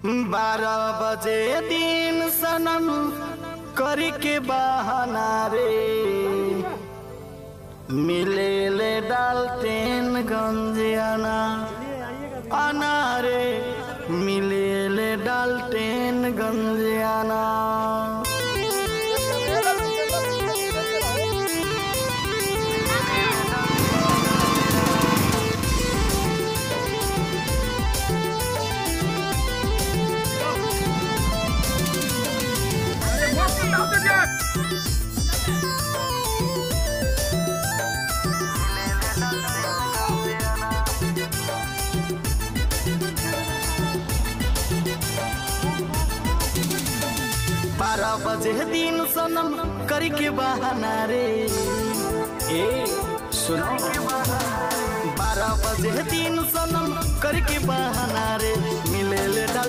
12 बजे दिन सनम करके बहाना रे मिले ले डाल्टेन गंजियाना आना रे मिले ले डाल्टेन गंजियाना। 12 बजे दिन सनम करके बहाना रे ए सुनो 12 बजे दिन सनम करके बहाना रे मिले ले